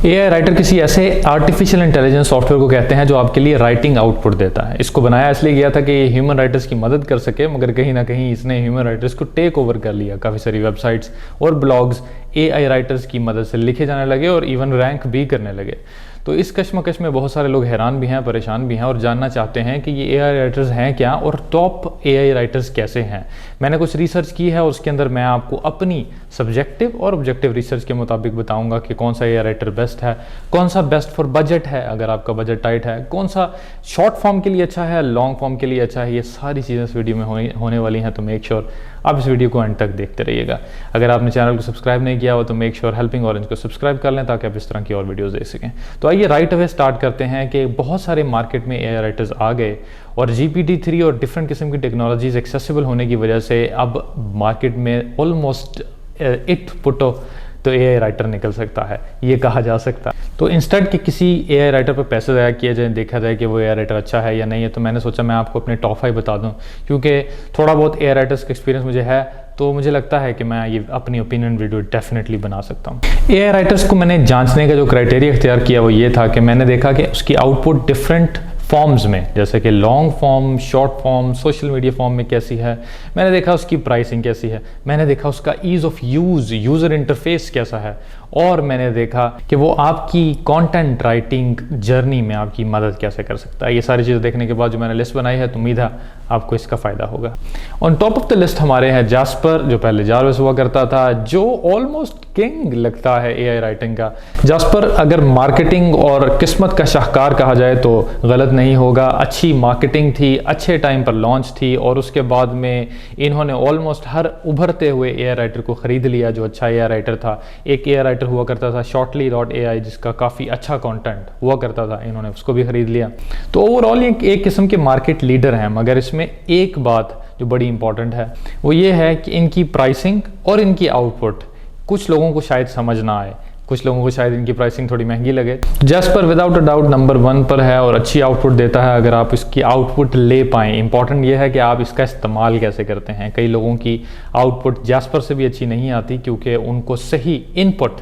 AI writer किसी ऐसे artificial intelligence software को कहते हैं जो आपके लिए राइटिंग आउटपुट देता है। इसको बनाया इसलिए गया था कि ये ह्यूमन राइटर्स की मदद कर सके, मगर कहीं ना कहीं इसने ह्यूमन राइटर्स को टेक ओवर कर लिया। काफ़ी सारी वेबसाइट्स और ब्लॉग्स एआई राइटर्स की मदद से लिखे जाने लगे और इवन रैंक भी करने लगे। तो इस कश्मकश में बहुत सारे लोग हैरान भी हैं, परेशान भी हैं और जानना चाहते हैं कि ये एआई राइटर्स हैं क्या और टॉप एआई राइटर्स कैसे हैं। मैंने कुछ रिसर्च की है और उसके अंदर मैं आपको अपनी सब्जेक्टिव और ऑब्जेक्टिव रिसर्च के मुताबिक बताऊंगा कि कौन सा एआई राइटर बेस्ट है, कौन सा बेस्ट फॉर बजट है अगर आपका बजट टाइट है, कौन सा शॉर्ट फॉर्म के लिए अच्छा है, लॉन्ग फॉर्म के लिए अच्छा है। ये सारी चीज़ें इस वीडियो में होने वाली हैं, तो मेक श्योर आप इस वीडियो को एंड तक देखते रहिएगा। अगर आपने चैनल को सब्सक्राइब नहीं किया हो तो मेक श्योर हेल्पिंग ऑरेंज को सब्सक्राइब कर लें ताकि आप इस तरह की और वीडियोस देख सकें। तो आइए राइट अवे स्टार्ट करते हैं कि बहुत सारे मार्केट में एआई राइटर्स आ गए और GPT-3 और डिफरेंट किस्म की टेक्नोलॉजीज एक्सेसिबल होने की वजह से अब मार्केट में ऑलमोस्ट इट पुटो तो एआई राइटर निकल सकता है, ये कहा जा सकता है। तो इंस्टेंट कि किसी एआई राइटर पर पैसे ज़ाया किया जाए, देखा जाए कि वो एआई राइटर अच्छा है या नहीं है, तो मैंने सोचा मैं आपको अपने टॉप 5 बता दूं, क्योंकि थोड़ा बहुत एआई राइटर्स का एक्सपीरियंस मुझे है, तो मुझे लगता है कि मैं ये अपनी ओपिनियन वीडियो डेफिनेटली बना सकता हूँ। एआई राइटर्स को मैंने जांचने का जो क्राइटेरिया इख्तियार किया वो ये था कि मैंने देखा कि उसकी आउटपुट डिफरेंट फॉर्म्स में, जैसे कि long form, short form, social media form में कैसी है, मैंने देखा उसकी प्राइसिंग कैसी है, मैंने देखा उसका ईज़ ऑफ यूज़र इंटरफेस कैसा है, और मैंने देखा कि वो आपकी कंटेंट राइटिंग जर्नी में आपकी मदद कैसे कर सकता है। ये सारी चीज़ें देखने के बाद जो मैंने लिस्ट बनाई है, तो उम्मीद है आपको इसका फ़ायदा होगा। On top of the list हमारे हैं जास्पर, जो पहले जारविस हुआ करता था, जो ऑलमोस्ट किंग लगता है एआई राइटिंग का। जास्पर अगर मार्केटिंग और किस्मत का शाहकार कहा जाए तो गलत नहीं होगा। अच्छी मार्केटिंग थी, अच्छे टाइम पर लॉन्च थी और उसके बाद में इन्होंने ऑलमोस्ट हर उभरते हुए एआई राइटर को ख़रीद लिया जो अच्छा एआई राइटर था। एक एआई राइटर हुआ करता था shortly.ai जिसका काफ़ी अच्छा कंटेंट हुआ करता था, इन्होंने उसको भी ख़रीद लिया। तो ओवरऑल एक किस्म के मार्केट लीडर हैं, मगर इसमें एक बात जो बड़ी इंपॉर्टेंट है वो ये है कि इनकी प्राइसिंग और इनकी आउटपुट कुछ लोगों को शायद समझ ना आए, कुछ लोगों को शायद इनकी प्राइसिंग थोड़ी महंगी लगे। Jasper without a doubt number 1 पर है और अच्छी आउटपुट देता है अगर आप इसकी आउटपुट ले पाएँ। इंपॉर्टेंट ये है कि आप इसका इस्तेमाल कैसे करते हैं। कई लोगों की आउटपुट जास्पर से भी अच्छी नहीं आती क्योंकि उनको सही इनपुट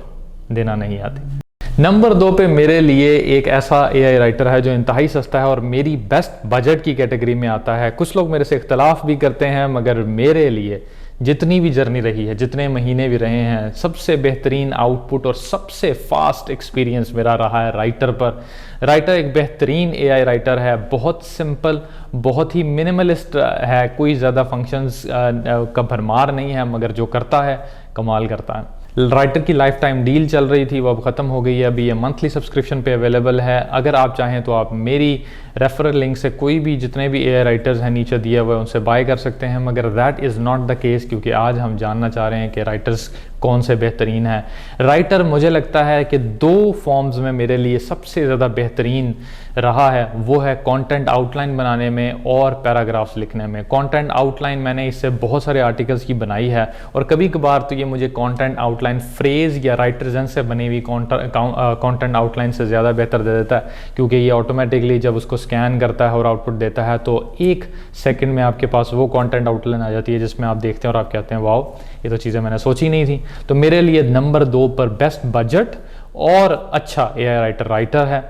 देना नहीं आती। नंबर 2 पे मेरे लिए एक ऐसा एआई राइटर है जो इंतहाई सस्ता है और मेरी बेस्ट बजट की कैटेगरी में आता है। कुछ लोग मेरे से इख्तलाफ भी करते हैं, मगर मेरे लिए जितनी भी जर्नी रही है, जितने महीने भी रहे हैं, सबसे बेहतरीन आउटपुट और सबसे फास्ट एक्सपीरियंस मेरा रहा है राइटर पर। राइटर एक बेहतरीन एआई राइटर है, बहुत सिंपल, बहुत ही मिनिमलिस्ट है, कोई ज़्यादा फंक्शंस का भरमार नहीं है, मगर जो करता है कमाल करता है। राइटर की लाइफ टाइम डील चल रही थी, वो अब ख़त्म हो गई है। अभी ये मंथली सब्सक्रिप्शन पे अवेलेबल है। अगर आप चाहें तो आप मेरी रेफरल लिंक से कोई भी जितने भी एआई राइटर्स हैं नीचे दिए हुए उनसे बाय कर सकते हैं, मगर that is not the case, क्योंकि आज हम जानना चाह रहे हैं कि राइटर्स कौन से बेहतरीन हैं। राइटर मुझे लगता है कि 2 फॉर्म्स में मेरे लिए सबसे ज़्यादा बेहतरीन रहा है, वो है कंटेंट आउटलाइन बनाने में और पैराग्राफ्स लिखने में। कंटेंट आउटलाइन मैंने इससे बहुत सारे आर्टिकल्स की बनाई है और कभी कभार तो ये मुझे कंटेंट आउटलाइन फ्रेज या राइटर्जन से बनी हुई कंटेंट आउटलाइन से ज़्यादा बेहतर दे देता है, क्योंकि ये ऑटोमेटिकली जब उसको स्कैन करता है और आउटपुट देता है तो 1 सेकंड में आपके पास वो कंटेंट आउटलाइन आ जाती है जिसमें आप देखते हैं और आप कहते हैं वाओ, ये तो चीज़ें मैंने सोची नहीं थी। तो मेरे लिए नंबर 2 पर बेस्ट बजट और अच्छा एआई राइटर है।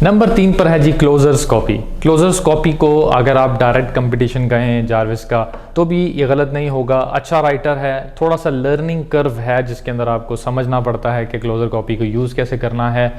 नंबर 3 पर है जी क्लोजर्स कॉपी। क्लोजर्स कॉपी को अगर आप डायरेक्ट कंपटीशन कहें जारविस का तो भी ये गलत नहीं होगा। अच्छा राइटर है, थोड़ा सा लर्निंग कर्व है जिसके अंदर आपको समझना पड़ता है कि क्लोजर कॉपी को यूज़ कैसे करना है।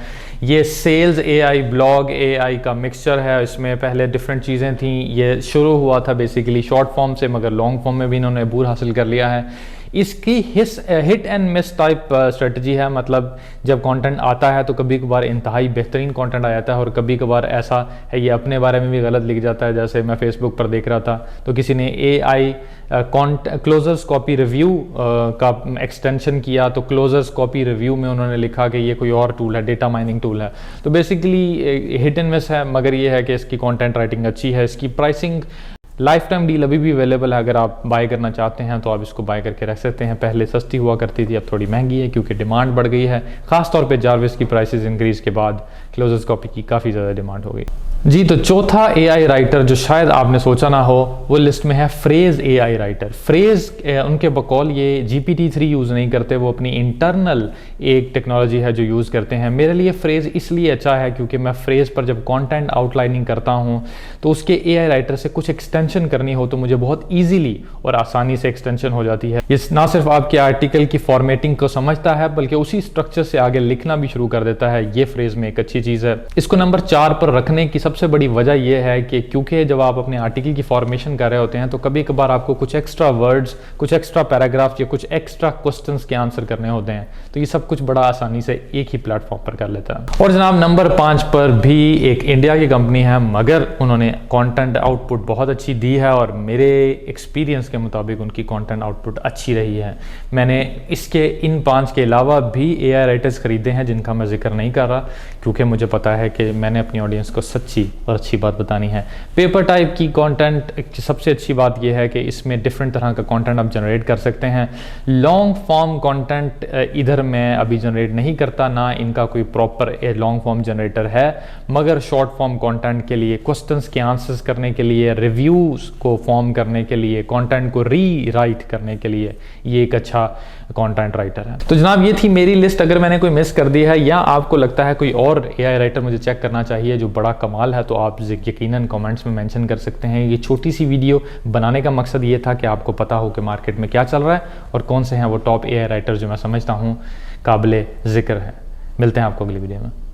ये सेल्स एआई, ब्लॉग एआई का मिक्सचर है। इसमें पहले डिफरेंट चीज़ें थी। ये शुरू हुआ था बेसिकली शॉर्ट फॉर्म से, मगर लॉन्ग फॉर्म में भी इन्होंने अबूर हासिल कर लिया है। इसकी hit and miss type strategy है, मतलब जब कंटेंट आता है तो कभी कभार इंतहाई बेहतरीन कंटेंट आ जाता है और कभी कभार ऐसा है ये अपने बारे में भी गलत लिख जाता है। जैसे मैं फेसबुक पर देख रहा था तो किसी ने एआई क्लोजर्स कॉपी रिव्यू का एक्सटेंशन किया, तो क्लोजर्स कॉपी रिव्यू में उन्होंने लिखा कि ये कोई और टूल है, डेटा माइनिंग टूल है। तो बेसिकली हिट एंड मिस है, मगर ये है कि इसकी कंटेंट राइटिंग अच्छी है। इसकी प्राइसिंग लाइफ टाइम डील अभी भी अवेलेबल है, अगर आप बाय करना चाहते हैं तो आप इसको बाय करके रख सकते हैं। पहले सस्ती हुआ करती थी, अब थोड़ी महंगी है क्योंकि डिमांड बढ़ गई है। खासतौर पे जारविस की प्राइसेस इंक्रीज के बाद क्लोजर्स कॉपी की काफ़ी ज़्यादा डिमांड हो गई। जी, तो चौथा एआई राइटर जो शायद आपने सोचा ना हो, वो लिस्ट में है फ्रेज एआई राइटर। फ्रेज उनके बकौल ये GPT-3 यूज़ नहीं करते, वो अपनी इंटरनल एक टेक्नोलॉजी है जो यूज़ करते हैं। मेरे लिए फ्रेज इसलिए अच्छा है क्योंकि मैं फ्रेज पर जब कंटेंट आउटलाइनिंग करता हूँ तो उसके एआई राइटर से कुछ एक्सटेंशन करनी हो तो मुझे बहुत ईजिली और आसानी से एक्सटेंशन हो जाती है। ये ना सिर्फ आपके आर्टिकल की फॉर्मेटिंग को समझता है बल्कि उसी स्ट्रक्चर से आगे लिखना भी शुरू कर देता है। ये फ्रेज में एक अच्छी चीज़ है। इसको नंबर 4 पर रखने की सबसे बड़ी वजह यह है कि क्योंकि जब आप अपने आर्टिकल की फॉर्मेशन कर रहे होते हैं तो कभी कभार आपको कुछ एक्स्ट्रा वर्ड्स, कुछ एक्स्ट्रा पैराग्राफ या कुछ एक्स्ट्रा क्वेश्चंस के आंसर करने होते हैं, तो ये सब कुछ बड़ा आसानी से एक ही प्लेटफॉर्म पर कर लेता है। और जनाब नंबर 5 पर भी एक इंडिया की कंपनी है, मगर उन्होंने कंटेंट आउटपुट बहुत अच्छी दी है और मेरे एक्सपीरियंस के मुताबिक उनकी कंटेंट आउटपुट अच्छी रही है। मैंने इसके इन 5 के अलावा भी एआई राइटर्स खरीदे हैं जिनका मैं जिक्र नहीं कर रहा क्योंकि मुझे पता है कि मैंने अपनी ऑडियंस को सच्ची और अच्छी बात बतानी है। पेपर टाइप की कंटेंट की सबसे अच्छी बात यह है कि इसमें डिफरेंट तरह का कंटेंट आप जनरेट कर सकते हैं। लॉन्ग फॉर्म कंटेंट इधर मैं अभी जनरेट नहीं करता, ना इनका कोई प्रॉपर लॉन्ग फॉर्म जनरेटर है, मगर शॉर्ट फॉर्म कंटेंट के लिए, क्वेश्चंस के आंसर्स करने के लिए, रिव्यूज़ को फॉर्म करने के लिए, कंटेंट को री राइट करने के लिए ये एक अच्छा कंटेंट राइटर है। तो जनाब ये थी मेरी लिस्ट। अगर मैंने कोई मिस कर दी है या आपको लगता है कोई और एआई राइटर मुझे चेक करना चाहिए जो बड़ा कमाल है तो आप यकीनन कमेंट्स में मेंशन कर सकते हैं। ये छोटी सी वीडियो बनाने का मकसद ये था कि आपको पता हो कि मार्केट में क्या चल रहा है और कौन से हैं वो टॉप एआई राइटर जो मैं समझता हूँ काबिले ज़िक्र हैं। मिलते हैं आपको अगली वीडियो में।